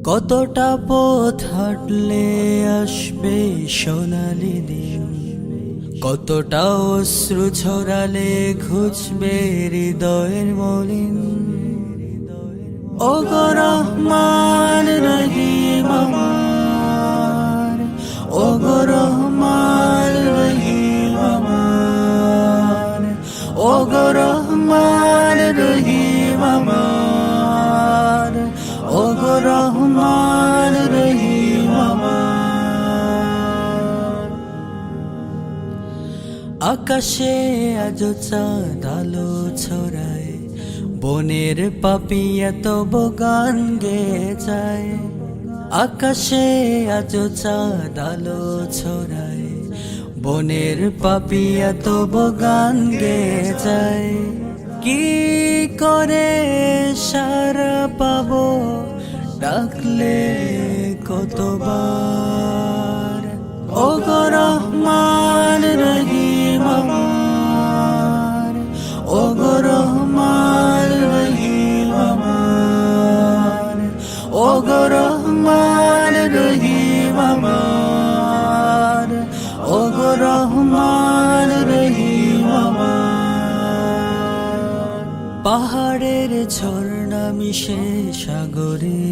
কতটা পথ হাঁটলে আসবে সোনালি দিন, কতটা অশ্রু ছড়ালে ঘুচবে হৃদয়ের মলিন। ওগো রহমান রহিম আমার, ওগো রহমান রহিম আমার, ওগো রহমান রহিম আমার, ওগো রহমান রহিম আমার। আকাশে আজ চাঁদ আলো ছড়ায়, বনের পাপিয়া তব গান গেয়ে যায়। আকাশে আজ চাঁদ আলো ছড়ায়, বনের পাপিয়া তব গান গেয়ে যায়। কি করে সারা পাবো ডাকলে কতবার, ওগো রহমান রহিম আমার, ওগো রহমান রহিম আমার, ওগো রহমান রহিম আমার, ওগো রহমান রহিম আমার। পাহাড়ের ঝর্ণা মিশে সাগরে,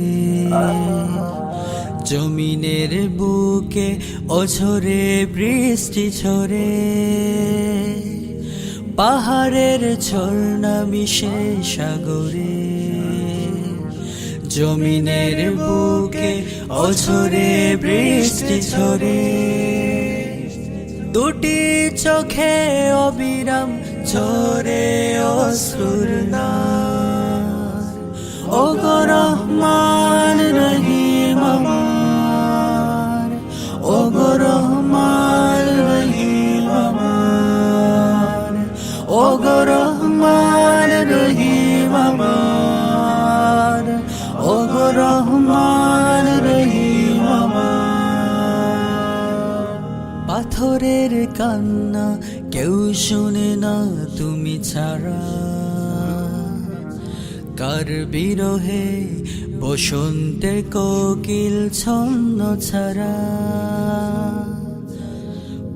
জমিনের বুকে অঝরে বৃষ্টি ঝরে। পাহাড়ের ঝর্ণা মিশে সাগরে, জমিনের বুকে অঝরে বৃষ্টি ঝরে। দুটি চোখে অবিরাম ঝরে অশ্রুর নার, ওগো রহমান রহিম আমার, ওগো রহমান রহিম আমার, ওগো রহমান রহিম আমার, ওগো রহমান রহিম আমার। পাথরের কান্না কেউ শুনে না তুমি ছাড়া, কার বিরহে বসন্তের কোকিল ছন্ন ছাড়া।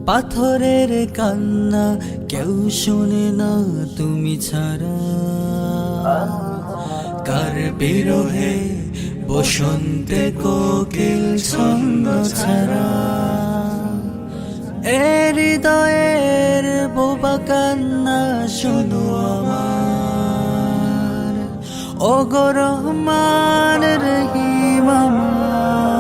পাথরের কান্না কেউ শুনে না তুমি ছাড়া, কার বিরহে বসন্তের কোকিল ছন্ন ছাড়া। এ হৃদয়ের বোবা কান্না শোনো আমার, ওগো রহমান রহিম আমার,